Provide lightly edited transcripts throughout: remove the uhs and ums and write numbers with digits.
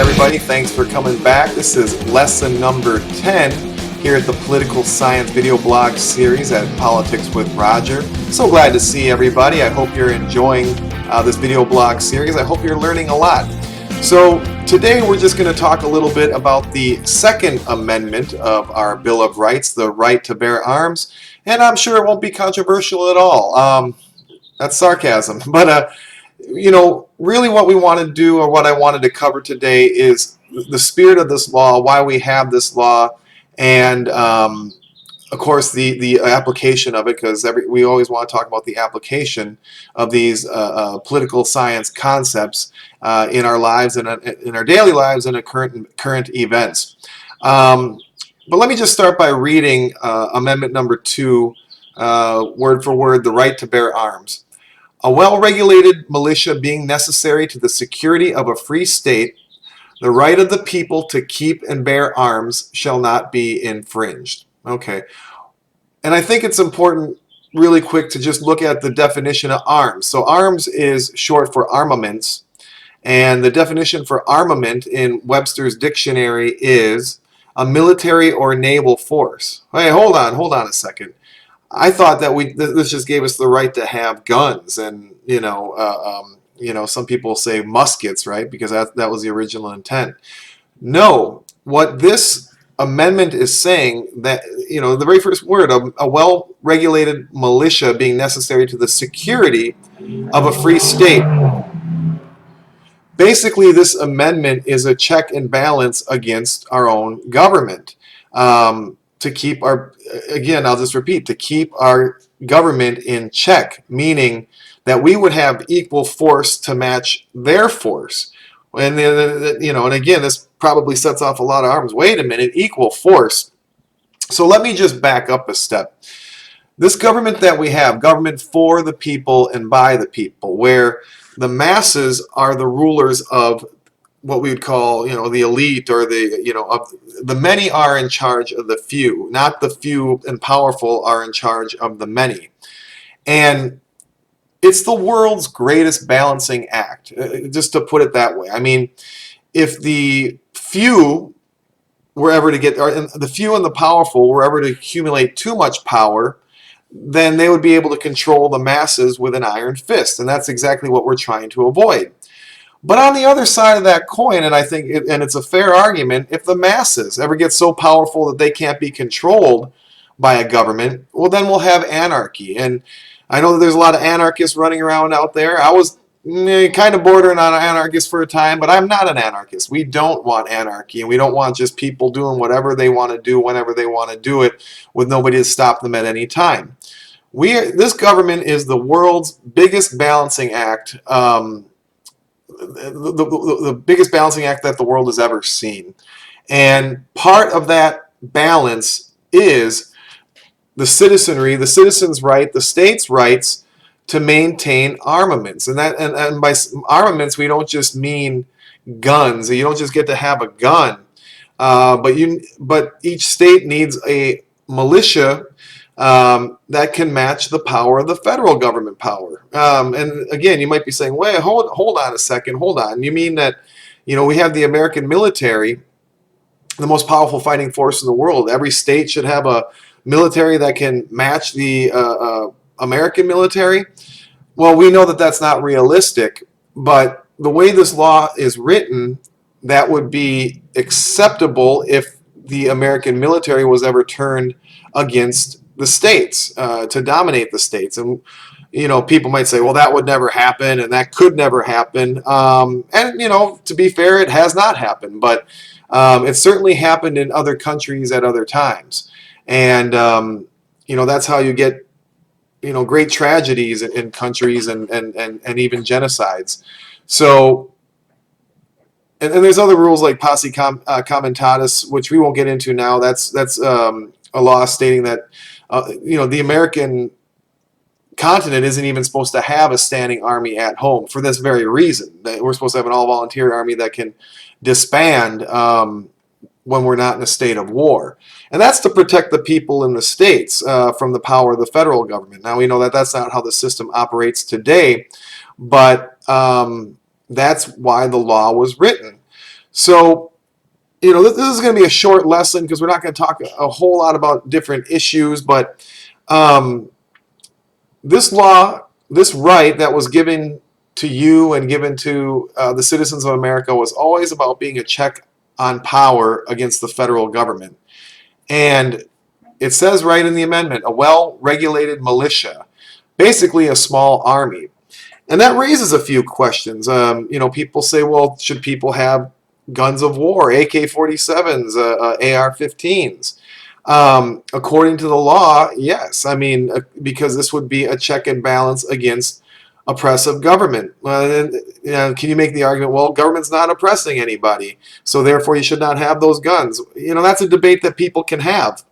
everybody. Thanks for coming back. This is lesson number 10 here at the Political Science video blog series at Politics with Roger. So glad to see everybody. I hope you're enjoying this video blog series. I hope you're learning a lot. So today we're just going to talk a little bit about the Second Amendment of our Bill of Rights, the right to bear arms. And I'm sure it won't be controversial at all. That's sarcasm. But really what we want to do, or what I wanted to cover today, is the spirit of this law, why we have this law, and of course the application of it, because we always want to talk about the application of these political science concepts in our lives and in our daily lives and in current events. But let me just start by reading Amendment number 2, word for word, the right to bear arms. A well-regulated militia being necessary to the security of a free state, the right of the people to keep and bear arms shall not be infringed. Okay. And I think it's important, really quick, to just look at the definition of arms. So arms is short for armaments, and the definition for armament in Webster's dictionary is a military or naval force. Hey, hold on a second. I thought that this just gave us the right to have guns, and some people say muskets, right? Because that was the original intent. No, what this amendment is saying, that the very first word, a well-regulated militia being necessary to the security of a free state. Basically, this amendment is a check and balance against our own government. To keep I'll just repeat, to keep our government in check, meaning that we would have equal force to match their force. And and again, this probably sets off a lot of arms. Wait a minute, equal force. So let me just back up a step. This government that we have, government for the people and by the people, where the masses are the rulers of what we would call, the elite, or the many are in charge of the few, not the few and powerful are in charge of the many. And it's the world's greatest balancing act, just to put it that way. I mean, if the few were ever to get, or the few and the powerful were ever to accumulate too much power, then they would be able to control the masses with an iron fist. And that's exactly what we're trying to avoid. But on the other side of that coin, and I think, it's a fair argument, if the masses ever get so powerful that they can't be controlled by a government, well, then we'll have anarchy. And I know that there's a lot of anarchists running around out there. I was kind of bordering on an anarchist for a time, but I'm not an anarchist. We don't want anarchy, and we don't want just people doing whatever they want to do whenever they want to do it, with nobody to stop them at any time. This government is the world's biggest balancing act. The biggest balancing act that the world has ever seen. And part of that balance is the citizenry, the citizens' right, the state's rights to maintain armaments. And by armaments, we don't just mean guns. You don't just get to have a gun. But each state needs a militia that can match the power of the federal government power. And again, you might be saying, wait, hold on a second, hold on. You mean that, we have the American military, the most powerful fighting force in the world. Every state should have a military that can match the American military? Well, we know that that's not realistic, but the way this law is written, that would be acceptable if the American military was ever turned against the states, to dominate the states. And people might say, well, that would never happen, and that could never happen. And to be fair, it has not happened, but it certainly happened in other countries at other times. And that's how you get great tragedies in countries, and even genocides. So, and there's other rules like posse comitatus, which we won't get into now. That's a law stating that the American continent isn't even supposed to have a standing army at home for this very reason. That we're supposed to have an all-volunteer army that can disband when we're not in a state of war. And that's to protect the people in the states from the power of the federal government. Now, we know that that's not how the system operates today, but that's why the law was written. So, this is going to be a short lesson because we're not going to talk a whole lot about different issues, but um, this law, this right that was given to you and given to the citizens of America was always about being a check on power against the federal government. And it says right in the amendment, a well-regulated militia, basically a small army. And that raises a few questions. People say, well, should people have guns of war, AK-47s, AR-15s? According to the law, yes. I mean, because this would be a check and balance against oppressive government. Can you make the argument, well, government's not oppressing anybody, so therefore you should not have those guns? That's a debate that people can have.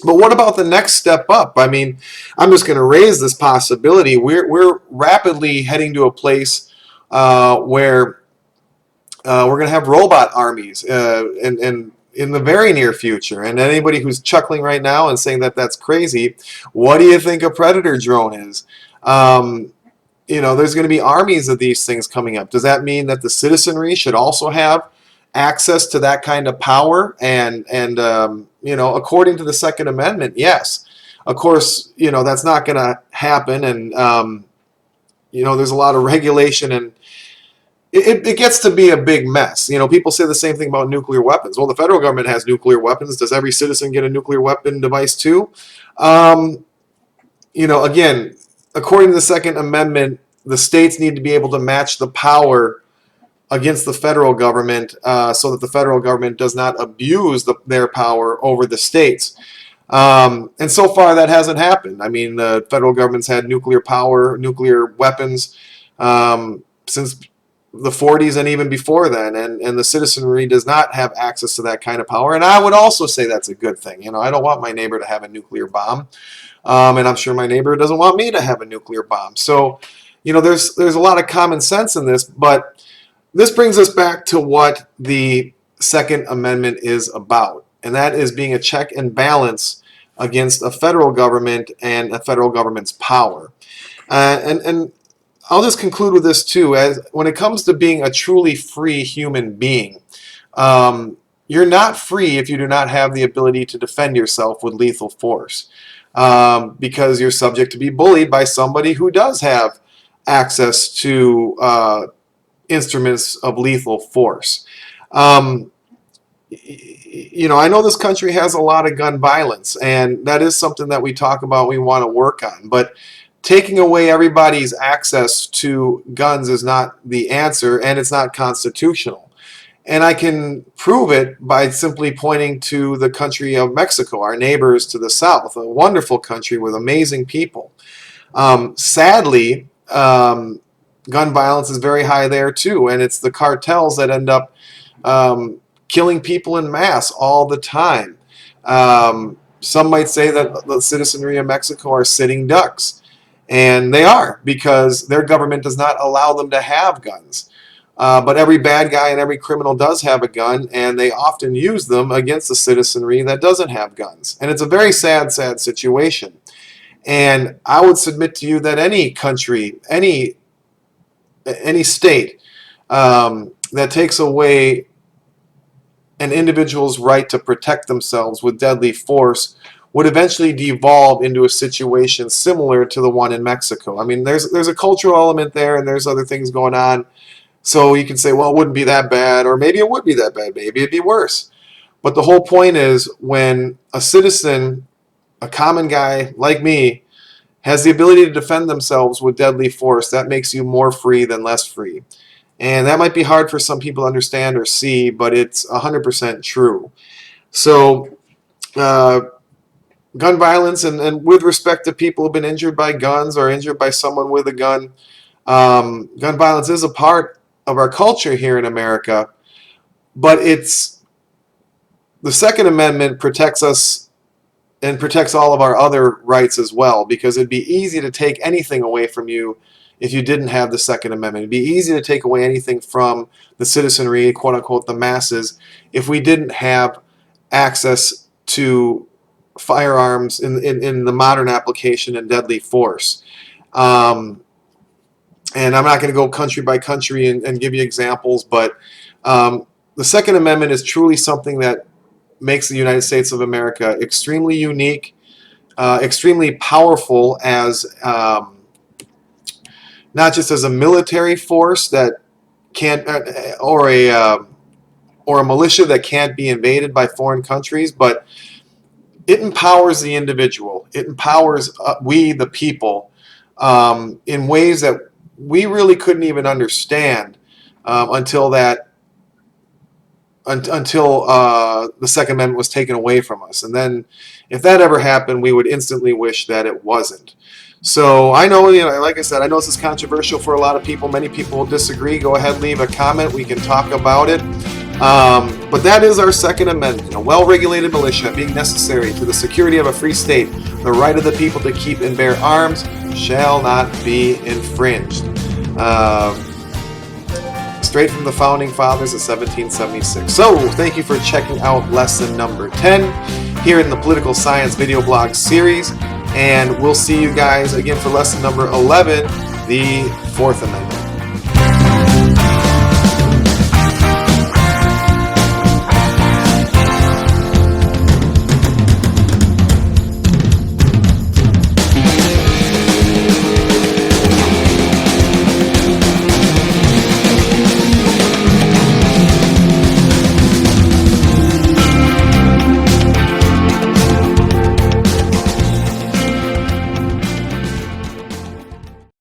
But what about the next step up? I mean, I'm just going to raise this possibility. We're rapidly heading to a place where we're going to have robot armies, and in the very near future. And anybody who's chuckling right now and saying that that's crazy, what do you think a Predator drone is? There's going to be armies of these things coming up. Does that mean that the citizenry should also have access to that kind of power? And according to the Second Amendment, yes. Of course, that's not going to happen. And there's a lot of regulation, and it gets to be a big mess. People say the same thing about nuclear weapons. Well, the federal government has nuclear weapons. Does every citizen get a nuclear weapon device too? Again, according to the Second Amendment, the states need to be able to match the power against the federal government so that the federal government does not abuse their power over the states. And so far, that hasn't happened. I mean, the federal government's had nuclear power, nuclear weapons since the 40s and even before then, and the citizenry does not have access to that kind of power. And I would also say that's a good thing. I don't want my neighbor to have a nuclear bomb, and I'm sure my neighbor doesn't want me to have a nuclear bomb. So, there's a lot of common sense in this, but this brings us back to what the Second Amendment is about, and that is being a check and balance against a federal government and a federal government's power. And I'll just conclude with this too. As when it comes to being a truly free human being, you're not free if you do not have the ability to defend yourself with lethal force, because you're subject to be bullied by somebody who does have access to instruments of lethal force. I know this country has a lot of gun violence, and that is something that we talk about, we want to work on. But taking away everybody's access to guns is not the answer, and it's not constitutional. And I can prove it by simply pointing to the country of Mexico, our neighbors to the south, a wonderful country with amazing people. Sadly, gun violence is very high there too, and it's the cartels that end up killing people in mass all the time. Some might say that the citizenry of Mexico are sitting ducks. And they are, because their government does not allow them to have guns. But every bad guy and every criminal does have a gun, and they often use them against the citizenry that doesn't have guns. And it's a very sad, sad situation. And I would submit to you that any country, any state that takes away an individual's right to protect themselves with deadly force would eventually devolve into a situation similar to the one in Mexico. I mean, there's a cultural element there, and there's other things going on. So you can say, well, it wouldn't be that bad, or maybe it would be that bad. Maybe it'd be worse. But the whole point is, when a citizen, a common guy like me, has the ability to defend themselves with deadly force, that makes you more free than less free. And that might be hard for some people to understand or see, but it's 100% true. So, gun violence, and with respect to people who have been injured by guns or injured by someone with a gun, gun violence is a part of our culture here in America, but the Second Amendment protects us and protects all of our other rights as well, because it'd be easy to take anything away from you if you didn't have the Second Amendment. It'd be easy to take away anything from the citizenry, quote unquote, the masses, if we didn't have access to firearms in the modern application and deadly force. And I'm not going to go country by country and give you examples, but the Second Amendment is truly something that makes the United States of America extremely unique, extremely powerful as not just as a military force that can't, or a militia that can't be invaded by foreign countries, but it empowers the individual. It empowers we, the people, in ways that we really couldn't even understand until the Second Amendment was taken away from us. And then, if that ever happened, we would instantly wish that it wasn't. So I know, like I said, I know this is controversial for a lot of people. Many people will disagree. Go ahead, leave a comment. We can talk about it. But that is our Second Amendment. A well-regulated militia being necessary to the security of a free state, the right of the people to keep and bear arms shall not be infringed. Straight from the Founding Fathers of 1776. So, thank you for checking out lesson number 10 here in the Political Science video blog series. And we'll see you guys again for lesson number 11, the Fourth Amendment.